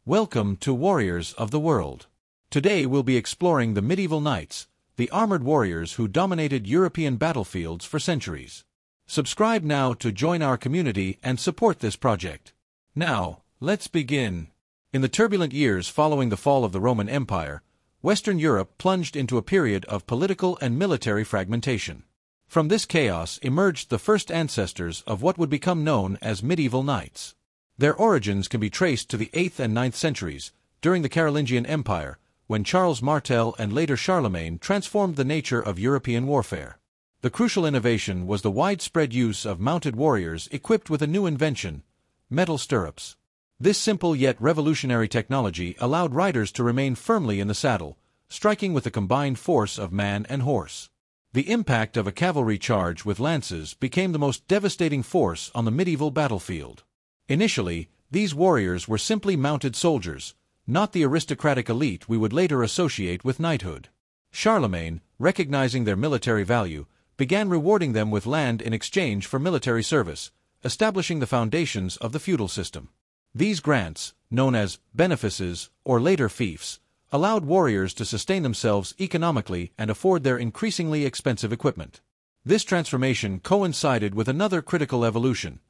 Welcome to Warriors of the World. Today we'll be exploring the medieval knights, the armored warriors who dominated European battlefields for centuries. Subscribe now to join our community and support this project. Now, let's begin. In the turbulent years following the fall of the Roman Empire, Western Europe plunged into a period of political and military fragmentation. From this chaos emerged the first ancestors of what would become known as medieval knights. Their origins can be traced to the 8th and 9th centuries, during the Carolingian Empire, when Charles Martel and later Charlemagne transformed the nature of European warfare. The crucial innovation was the widespread use of mounted warriors equipped with a new invention: metal stirrups. This simple yet revolutionary technology allowed riders to remain firmly in the saddle, striking with the combined force of man and horse. The impact of a cavalry charge with lances became the most devastating force on the medieval battlefield. Initially, these warriors were simply mounted soldiers, not the aristocratic elite we would later associate with knighthood. Charlemagne, recognizing their military value, began rewarding them with land in exchange for military service, establishing the foundations of the feudal system. These grants, known as benefices or later fiefs, allowed warriors to sustain themselves economically and afford their increasingly expensive equipment. This transformation coincided with another critical evolution: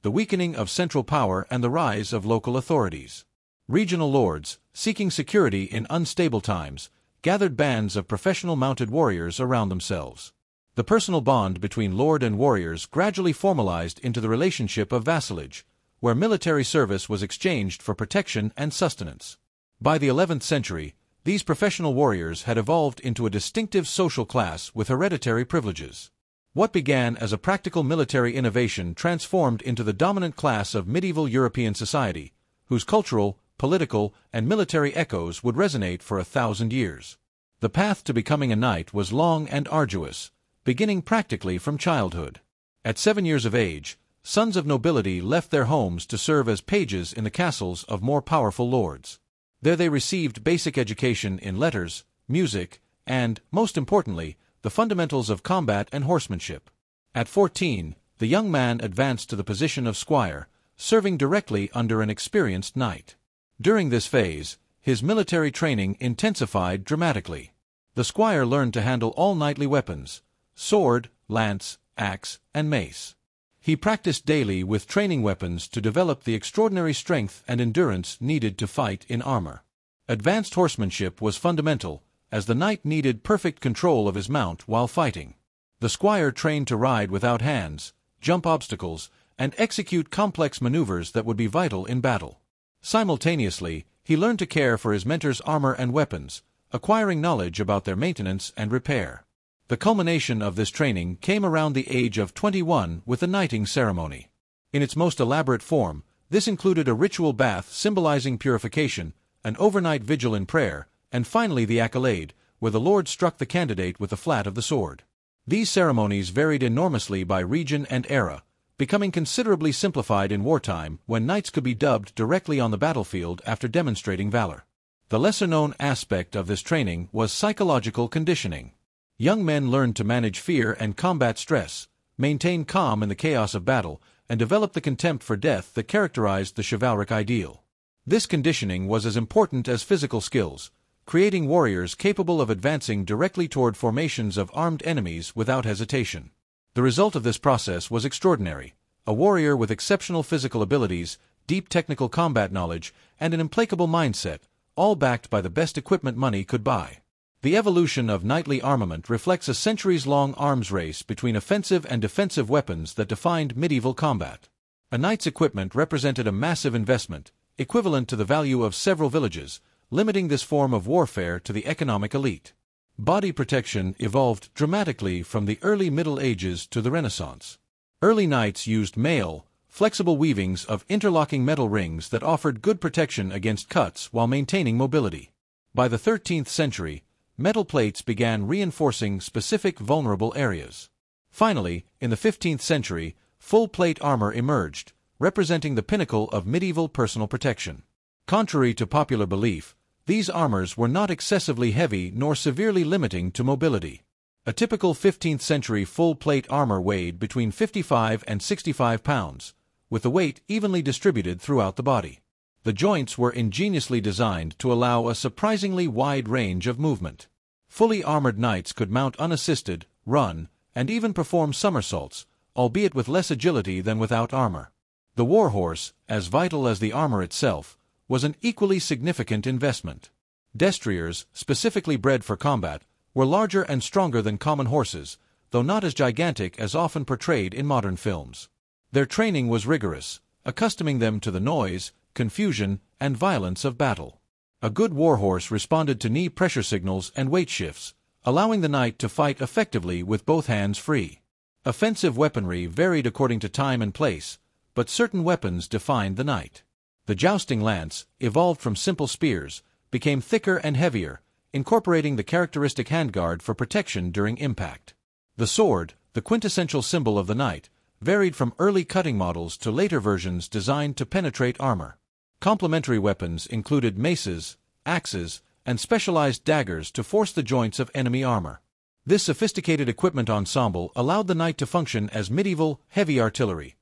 the weakening of central power and the rise of local authorities. Regional lords, seeking security in unstable times, gathered bands of professional mounted warriors around themselves. The personal bond between lord and warriors gradually formalized into the relationship of vassalage, where military service was exchanged for protection and sustenance. By the 11th century, these professional warriors had evolved into a distinctive social class with hereditary privileges. What began as a practical military innovation transformed into the dominant class of medieval European society, whose cultural, political, and military echoes would resonate for 1,000 years. The path to becoming a knight was long and arduous, beginning practically from childhood. At 7 years of age, sons of nobility left their homes to serve as pages in the castles of more powerful lords. There they received basic education in letters, music, and, most importantly, the fundamentals of combat and horsemanship. At 14, the young man advanced to the position of squire, serving directly under an experienced knight. During this phase, his military training intensified dramatically. The squire learned to handle all knightly weapons: sword, lance, axe, and mace. He practiced daily with training weapons to develop the extraordinary strength and endurance needed to fight in armor. Advanced horsemanship was fundamental, as the knight needed perfect control of his mount while fighting. The squire trained to ride without hands, jump obstacles, and execute complex maneuvers that would be vital in battle. Simultaneously, he learned to care for his mentor's armor and weapons, acquiring knowledge about their maintenance and repair. The culmination of this training came around the age of 21 with the knighting ceremony. In its most elaborate form, this included a ritual bath symbolizing purification, an overnight vigil in prayer, and finally the accolade, where the lord struck the candidate with the flat of the sword. These ceremonies varied enormously by region and era, becoming considerably simplified in wartime when knights could be dubbed directly on the battlefield after demonstrating valor. The lesser-known aspect of this training was psychological conditioning. Young men learned to manage fear and combat stress, maintain calm in the chaos of battle, and develop the contempt for death that characterized the chivalric ideal. This conditioning was as important as physical skills, creating warriors capable of advancing directly toward formations of armed enemies without hesitation. The result of this process was extraordinary: a warrior with exceptional physical abilities, deep technical combat knowledge, and an implacable mindset, all backed by the best equipment money could buy. The evolution of knightly armament reflects a centuries-long arms race between offensive and defensive weapons that defined medieval combat. A knight's equipment represented a massive investment, equivalent to the value of several villages, limiting this form of warfare to the economic elite. Body protection evolved dramatically from the early Middle Ages to the Renaissance. Early knights used mail, flexible weavings of interlocking metal rings that offered good protection against cuts while maintaining mobility. By the 13th century, metal plates began reinforcing specific vulnerable areas. Finally, in the 15th century, full-plate armor emerged, representing the pinnacle of medieval personal protection. Contrary to popular belief, these armors were not excessively heavy nor severely limiting to mobility. A typical 15th-century full-plate armor weighed between 55 and 65 pounds, with the weight evenly distributed throughout the body. The joints were ingeniously designed to allow a surprisingly wide range of movement. Fully armored knights could mount unassisted, run, and even perform somersaults, albeit with less agility than without armor. The warhorse, as vital as the armor itself, was an equally significant investment. Destriers, specifically bred for combat, were larger and stronger than common horses, though not as gigantic as often portrayed in modern films. Their training was rigorous, accustoming them to the noise, confusion, and violence of battle. A good warhorse responded to knee pressure signals and weight shifts, allowing the knight to fight effectively with both hands free. Offensive weaponry varied according to time and place, but certain weapons defined the knight. The jousting lance, evolved from simple spears, became thicker and heavier, incorporating the characteristic handguard for protection during impact. The sword, the quintessential symbol of the knight, varied from early cutting models to later versions designed to penetrate armor. Complementary weapons included maces, axes, and specialized daggers to force the joints of enemy armor. This sophisticated equipment ensemble allowed the knight to function as medieval, heavy artillery,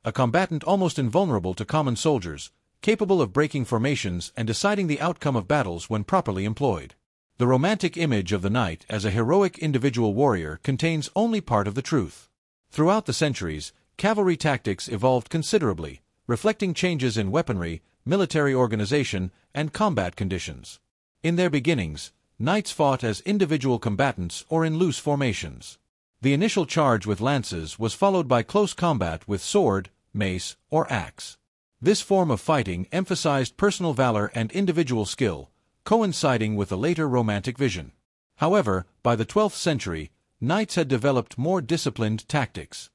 a combatant almost invulnerable to common soldiers, capable of breaking formations and deciding the outcome of battles when properly employed. The romantic image of the knight as a heroic individual warrior contains only part of the truth. Throughout the centuries, cavalry tactics evolved considerably, reflecting changes in weaponry, military organization, and combat conditions. In their beginnings, knights fought as individual combatants or in loose formations. The initial charge with lances was followed by close combat with sword, mace, or axe. This form of fighting emphasized personal valor and individual skill, coinciding with the later Romantic vision. However, by the 12th century, knights had developed more disciplined tactics.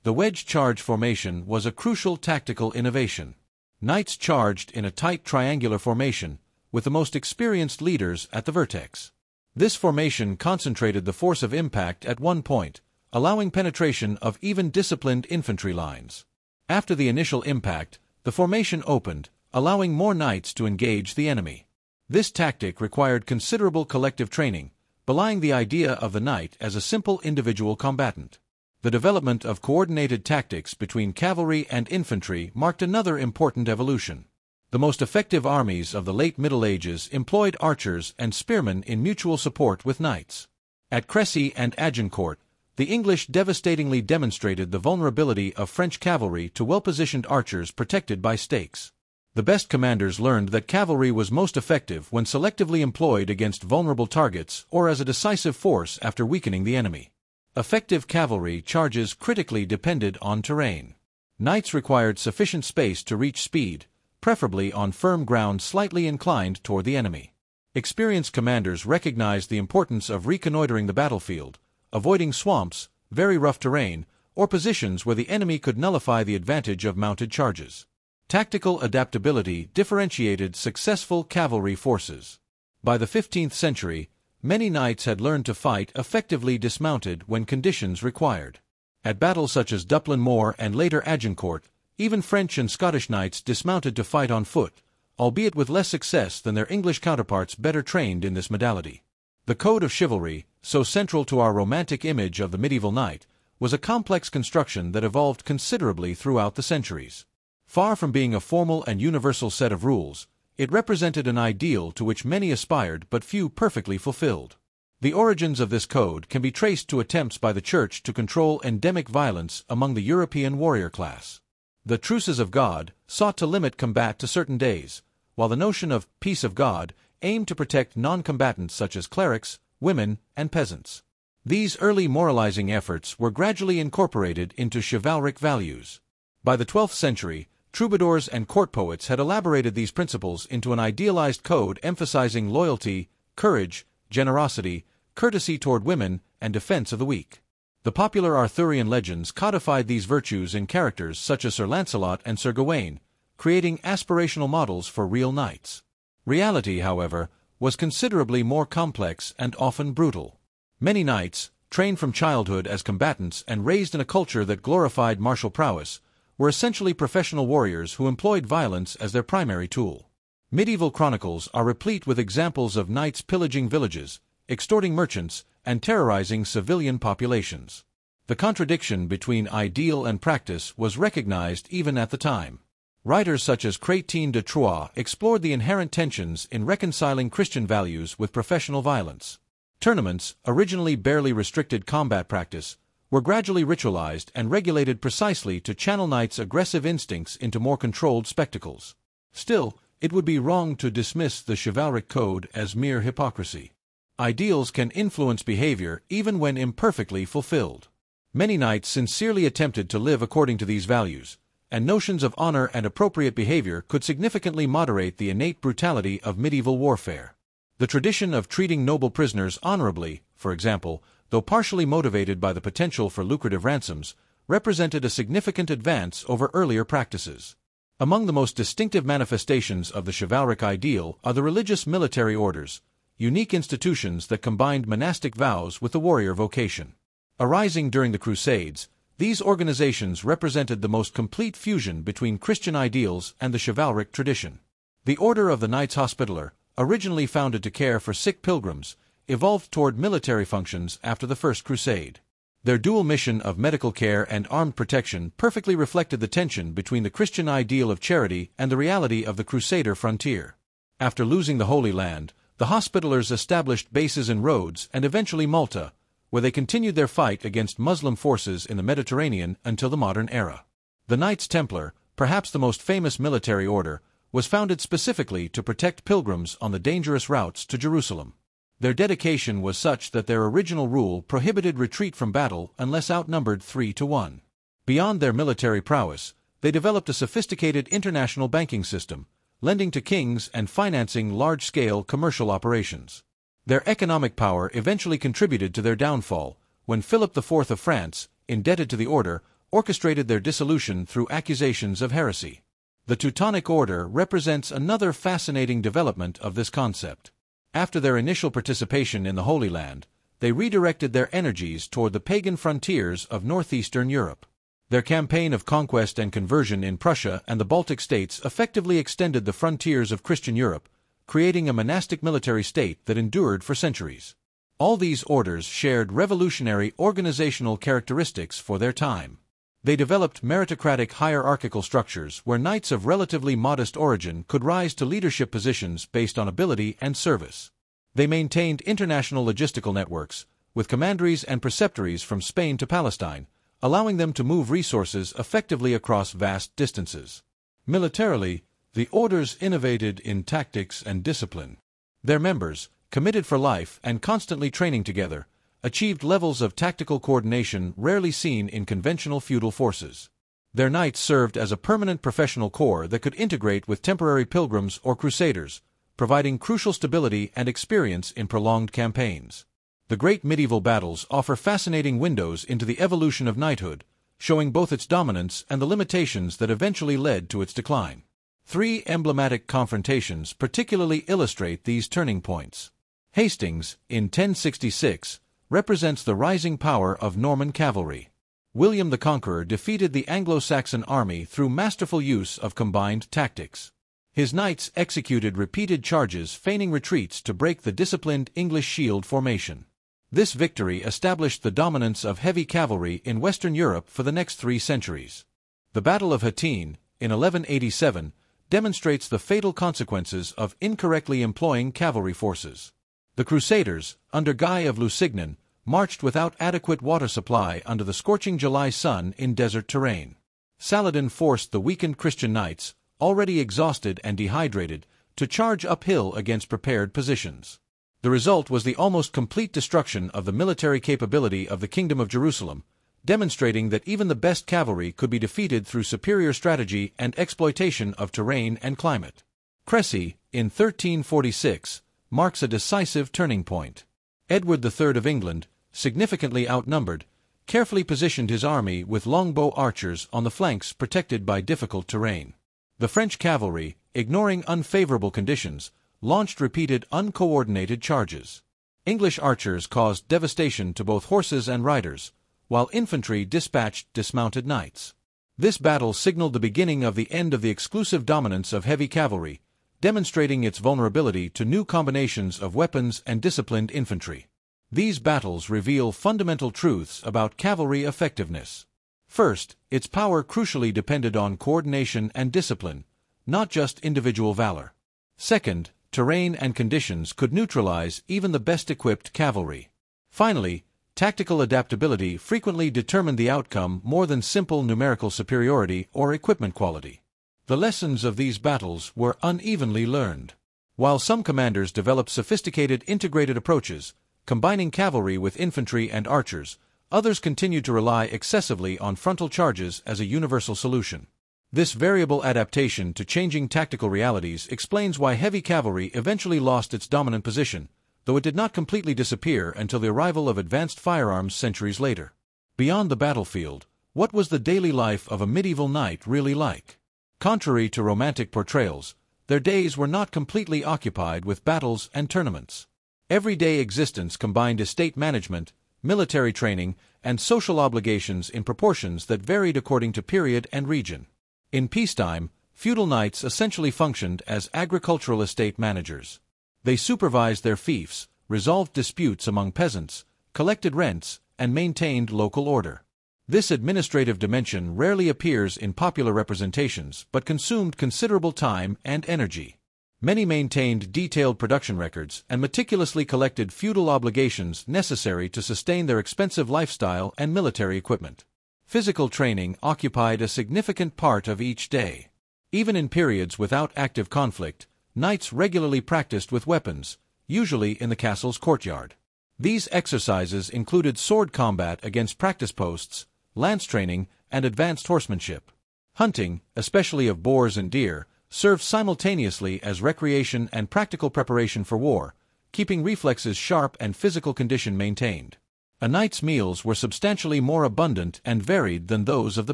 The wedge charge formation was a crucial tactical innovation. Knights charged in a tight triangular formation, with the most experienced leaders at the vertex. This formation concentrated the force of impact at one point, allowing penetration of even disciplined infantry lines. After the initial impact, the formation opened, allowing more knights to engage the enemy. This tactic required considerable collective training, belying the idea of the knight as a simple individual combatant. The development of coordinated tactics between cavalry and infantry marked another important evolution. The most effective armies of the late Middle Ages employed archers and spearmen in mutual support with knights. At Cressy and Agincourt, the English devastatingly demonstrated the vulnerability of French cavalry to well-positioned archers protected by stakes. The best commanders learned that cavalry was most effective when selectively employed against vulnerable targets or as a decisive force after weakening the enemy. Effective cavalry charges critically depended on terrain. Knights required sufficient space to reach speed, preferably on firm ground slightly inclined toward the enemy. Experienced commanders recognized the importance of reconnoitering the battlefield, avoiding swamps, very rough terrain, or positions where the enemy could nullify the advantage of mounted charges. Tactical adaptability differentiated successful cavalry forces. By the 15th century, many knights had learned to fight effectively dismounted when conditions required. At battles such as Duplin Moor and later Agincourt, even French and Scottish knights dismounted to fight on foot, albeit with less success than their English counterparts better trained in this modality. The code of chivalry, so central to our romantic image of the medieval knight, was a complex construction that evolved considerably throughout the centuries. Far from being a formal and universal set of rules, it represented an ideal to which many aspired but few perfectly fulfilled. The origins of this code can be traced to attempts by the Church to control endemic violence among the European warrior class. The Truces of God sought to limit combat to certain days, while the notion of peace of God aimed to protect non-combatants such as clerics, women, and peasants. These early moralizing efforts were gradually incorporated into chivalric values. By the 12th century, troubadours and court poets had elaborated these principles into an idealized code emphasizing loyalty, courage, generosity, courtesy toward women, and defense of the weak. The popular Arthurian legends codified these virtues in characters such as Sir Lancelot and Sir Gawain, creating aspirational models for real knights. Reality, however, was considerably more complex and often brutal. Many knights, trained from childhood as combatants and raised in a culture that glorified martial prowess, were essentially professional warriors who employed violence as their primary tool. Medieval chronicles are replete with examples of knights pillaging villages, extorting merchants, and terrorizing civilian populations. The contradiction between ideal and practice was recognized even at the time. Writers such as Chrétien de Troyes explored the inherent tensions in reconciling Christian values with professional violence. Tournaments, originally barely restricted combat practice, were gradually ritualized and regulated precisely to channel knights' aggressive instincts into more controlled spectacles. Still, it would be wrong to dismiss the chivalric code as mere hypocrisy. Ideals can influence behavior even when imperfectly fulfilled. Many knights sincerely attempted to live according to these values, and notions of honor and appropriate behavior could significantly moderate the innate brutality of medieval warfare. The tradition of treating noble prisoners honorably, for example, though partially motivated by the potential for lucrative ransoms, represented a significant advance over earlier practices. Among the most distinctive manifestations of the chivalric ideal are the religious military orders, unique institutions that combined monastic vows with the warrior vocation. Arising during the Crusades, these organizations represented the most complete fusion between Christian ideals and the chivalric tradition. The Order of the Knights Hospitaller, originally founded to care for sick pilgrims, evolved toward military functions after the First Crusade. Their dual mission of medical care and armed protection perfectly reflected the tension between the Christian ideal of charity and the reality of the Crusader frontier. After losing the Holy Land, the Hospitallers established bases in Rhodes and eventually Malta, where they continued their fight against Muslim forces in the Mediterranean until the modern era. The Knights Templar, perhaps the most famous military order, was founded specifically to protect pilgrims on the dangerous routes to Jerusalem. Their dedication was such that their original rule prohibited retreat from battle unless outnumbered 3-1. Beyond their military prowess, they developed a sophisticated international banking system, lending to kings and financing large-scale commercial operations. Their economic power eventually contributed to their downfall, when Philip IV of France, indebted to the order, orchestrated their dissolution through accusations of heresy. The Teutonic Order represents another fascinating development of this concept. After their initial participation in the Holy Land, they redirected their energies toward the pagan frontiers of northeastern Europe. Their campaign of conquest and conversion in Prussia and the Baltic states effectively extended the frontiers of Christian Europe, creating a monastic military state that endured for centuries. All these orders shared revolutionary organizational characteristics for their time. They developed meritocratic hierarchical structures where knights of relatively modest origin could rise to leadership positions based on ability and service. They maintained international logistical networks, with commanderies and preceptories from Spain to Palestine, allowing them to move resources effectively across vast distances. Militarily, the orders innovated in tactics and discipline. Their members, committed for life and constantly training together, achieved levels of tactical coordination rarely seen in conventional feudal forces. Their knights served as a permanent professional corps that could integrate with temporary pilgrims or crusaders, providing crucial stability and experience in prolonged campaigns. The great medieval battles offer fascinating windows into the evolution of knighthood, showing both its dominance and the limitations that eventually led to its decline. Three emblematic confrontations particularly illustrate these turning points. Hastings, in 1066, represents the rising power of Norman cavalry. William the Conqueror defeated the Anglo-Saxon army through masterful use of combined tactics. His knights executed repeated charges feigning retreats to break the disciplined English shield formation. This victory established the dominance of heavy cavalry in Western Europe for the next 3 centuries. The Battle of Hattin, in 1187, demonstrates the fatal consequences of incorrectly employing cavalry forces. The Crusaders, under Guy of Lusignan, marched without adequate water supply under the scorching July sun in desert terrain. Saladin forced the weakened Christian knights, already exhausted and dehydrated, to charge uphill against prepared positions. The result was the almost complete destruction of the military capability of the Kingdom of Jerusalem, demonstrating that even the best cavalry could be defeated through superior strategy and exploitation of terrain and climate. Cressy, in 1346, marks a decisive turning point. Edward III of England, significantly outnumbered, carefully positioned his army with longbow archers on the flanks protected by difficult terrain. The French cavalry, ignoring unfavorable conditions, launched repeated uncoordinated charges. English archers caused devastation to both horses and riders, while infantry dispatched dismounted knights. This battle signaled the beginning of the end of the exclusive dominance of heavy cavalry, demonstrating its vulnerability to new combinations of weapons and disciplined infantry. These battles reveal fundamental truths about cavalry effectiveness. First, its power crucially depended on coordination and discipline, not just individual valor. Second, terrain and conditions could neutralize even the best-equipped cavalry. Finally, tactical adaptability frequently determined the outcome more than simple numerical superiority or equipment quality. The lessons of these battles were unevenly learned. While some commanders developed sophisticated integrated approaches, combining cavalry with infantry and archers, others continued to rely excessively on frontal charges as a universal solution. This variable adaptation to changing tactical realities explains why heavy cavalry eventually lost its dominant position, though it did not completely disappear until the arrival of advanced firearms centuries later. Beyond the battlefield, what was the daily life of a medieval knight really like? Contrary to romantic portrayals, their days were not completely occupied with battles and tournaments. Everyday existence combined estate management, military training, and social obligations in proportions that varied according to period and region. In peacetime, feudal knights essentially functioned as agricultural estate managers. They supervised their fiefs, resolved disputes among peasants, collected rents, and maintained local order. This administrative dimension rarely appears in popular representations but consumed considerable time and energy. Many maintained detailed production records and meticulously collected feudal obligations necessary to sustain their expensive lifestyle and military equipment. Physical training occupied a significant part of each day. Even in periods without active conflict, knights regularly practiced with weapons, usually in the castle's courtyard. These exercises included sword combat against practice posts, lance training, and advanced horsemanship. Hunting, especially of boars and deer, served simultaneously as recreation and practical preparation for war, keeping reflexes sharp and physical condition maintained. A knight's meals were substantially more abundant and varied than those of the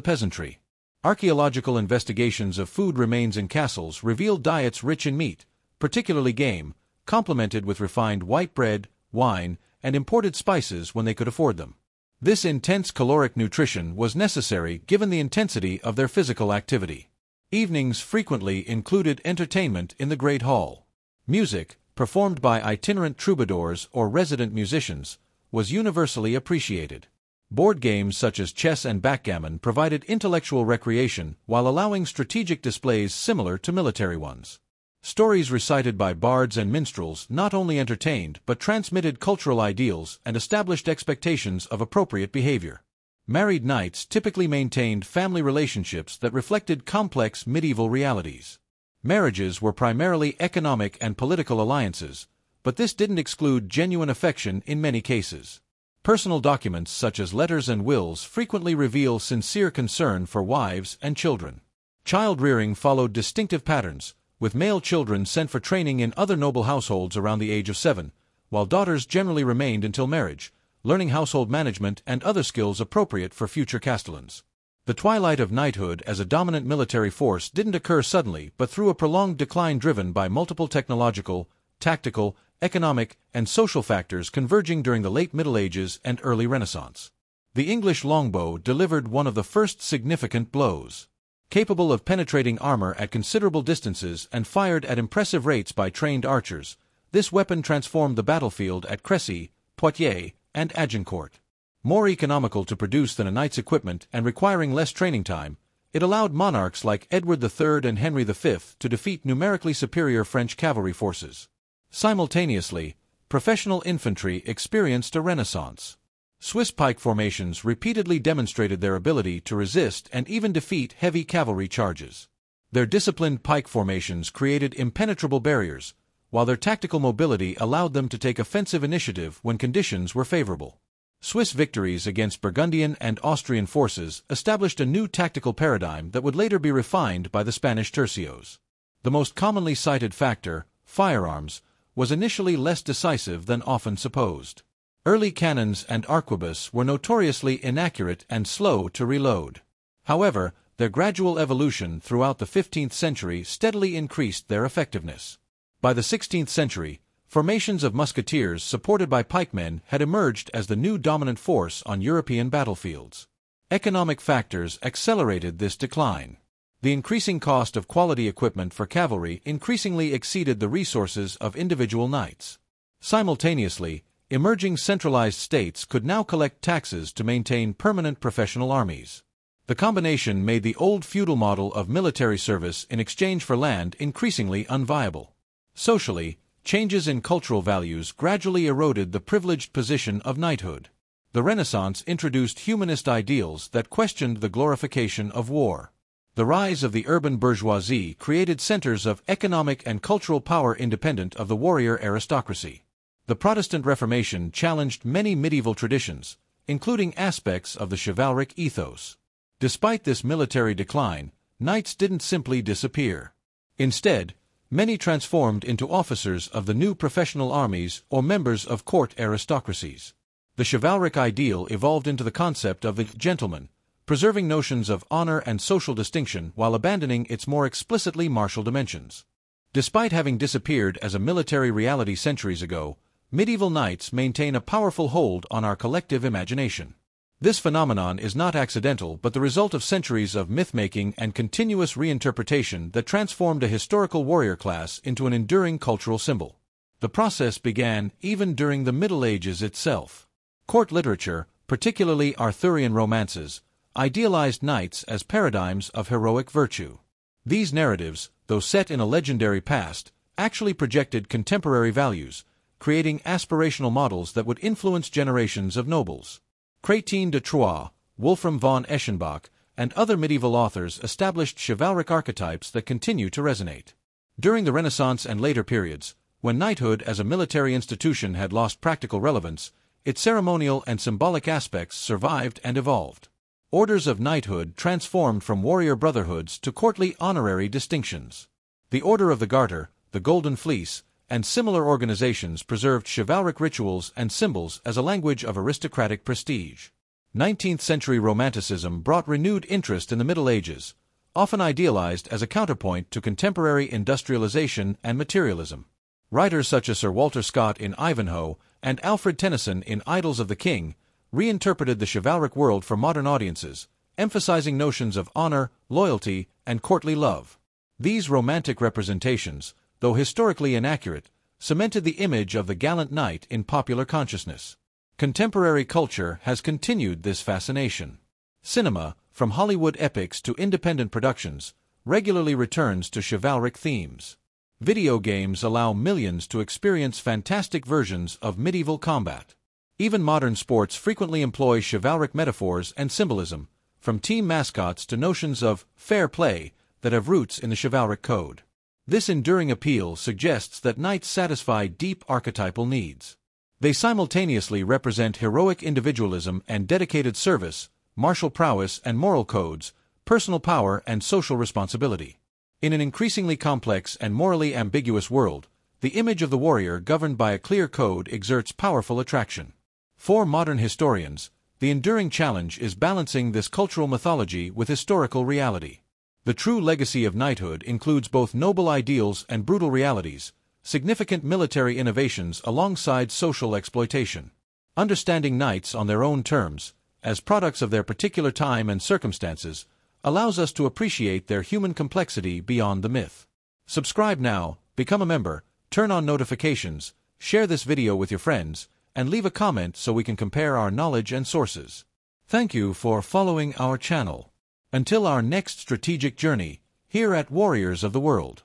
peasantry. Archaeological investigations of food remains in castles revealed diets rich in meat, particularly game, complemented with refined white bread, wine, and imported spices when they could afford them. This intense caloric nutrition was necessary given the intensity of their physical activity. Evenings frequently included entertainment in the Great Hall. Music, performed by itinerant troubadours or resident musicians, was universally appreciated. Board games such as chess and backgammon provided intellectual recreation while allowing strategic displays similar to military ones. Stories recited by bards and minstrels not only entertained but transmitted cultural ideals and established expectations of appropriate behavior. Married knights typically maintained family relationships that reflected complex medieval realities. Marriages were primarily economic and political alliances, but this didn't exclude genuine affection in many cases. Personal documents such as letters and wills frequently reveal sincere concern for wives and children. Child-rearing followed distinctive patterns, with male children sent for training in other noble households around the age of 7, while daughters generally remained until marriage, learning household management and other skills appropriate for future castellans. The twilight of knighthood as a dominant military force didn't occur suddenly but through a prolonged decline driven by multiple technological, tactical, economic, and social factors converging during the late Middle Ages and early Renaissance. The English longbow delivered one of the first significant blows. Capable of penetrating armor at considerable distances and fired at impressive rates by trained archers, this weapon transformed the battlefield at Crécy, Poitiers, and Agincourt. More economical to produce than a knight's equipment and requiring less training time, it allowed monarchs like Edward III and Henry V to defeat numerically superior French cavalry forces. Simultaneously, professional infantry experienced a renaissance. Swiss pike formations repeatedly demonstrated their ability to resist and even defeat heavy cavalry charges. Their disciplined pike formations created impenetrable barriers, while their tactical mobility allowed them to take offensive initiative when conditions were favorable. Swiss victories against Burgundian and Austrian forces established a new tactical paradigm that would later be refined by the Spanish tercios. The most commonly cited factor, firearms, was initially less decisive than often supposed. Early cannons and arquebus were notoriously inaccurate and slow to reload. However, their gradual evolution throughout the 15th century steadily increased their effectiveness. By the 16th century, formations of musketeers supported by pikemen had emerged as the new dominant force on European battlefields. Economic factors accelerated this decline. The increasing cost of quality equipment for cavalry increasingly exceeded the resources of individual knights. Simultaneously, emerging centralized states could now collect taxes to maintain permanent professional armies. The combination made the old feudal model of military service in exchange for land increasingly unviable. Socially, changes in cultural values gradually eroded the privileged position of knighthood. The Renaissance introduced humanist ideals that questioned the glorification of war. The rise of the urban bourgeoisie created centers of economic and cultural power independent of the warrior aristocracy. The Protestant Reformation challenged many medieval traditions, including aspects of the chivalric ethos. Despite this military decline, knights didn't simply disappear. Instead, many transformed into officers of the new professional armies or members of court aristocracies. The chivalric ideal evolved into the concept of the gentleman, preserving notions of honor and social distinction while abandoning its more explicitly martial dimensions. Despite having disappeared as a military reality centuries ago, medieval knights maintain a powerful hold on our collective imagination. This phenomenon is not accidental but the result of centuries of myth-making and continuous reinterpretation that transformed a historical warrior class into an enduring cultural symbol. The process began even during the Middle Ages itself. Court literature, particularly Arthurian romances, idealized knights as paradigms of heroic virtue. These narratives, though set in a legendary past, actually projected contemporary values, creating aspirational models that would influence generations of nobles. Chrétien de Troyes, Wolfram von Eschenbach, and other medieval authors established chivalric archetypes that continue to resonate. During the Renaissance and later periods, when knighthood as a military institution had lost practical relevance, its ceremonial and symbolic aspects survived and evolved. Orders of knighthood transformed from warrior brotherhoods to courtly honorary distinctions. The Order of the Garter, the Golden Fleece, and similar organizations preserved chivalric rituals and symbols as a language of aristocratic prestige. 19th-century Romanticism brought renewed interest in the Middle Ages, often idealized as a counterpoint to contemporary industrialization and materialism. Writers such as Sir Walter Scott in Ivanhoe and Alfred Tennyson in Idylls of the King reinterpreted the chivalric world for modern audiences, emphasizing notions of honor, loyalty, and courtly love. These romantic representations, though historically inaccurate, cemented the image of the gallant knight in popular consciousness. Contemporary culture has continued this fascination. Cinema, from Hollywood epics to independent productions, regularly returns to chivalric themes. Video games allow millions to experience fantastic versions of medieval combat. Even modern sports frequently employ chivalric metaphors and symbolism, from team mascots to notions of fair play that have roots in the chivalric code. This enduring appeal suggests that knights satisfy deep archetypal needs. They simultaneously represent heroic individualism and dedicated service, martial prowess and moral codes, personal power and social responsibility. In an increasingly complex and morally ambiguous world, the image of the warrior governed by a clear code exerts powerful attraction. For modern historians, the enduring challenge is balancing this cultural mythology with historical reality. The true legacy of knighthood includes both noble ideals and brutal realities, significant military innovations alongside social exploitation. Understanding knights on their own terms, as products of their particular time and circumstances, allows us to appreciate their human complexity beyond the myth. Subscribe now, become a member, turn on notifications, share this video with your friends, and leave a comment so we can compare our knowledge and sources. Thank you for following our channel. Until our next strategic journey, here at Warriors of the World.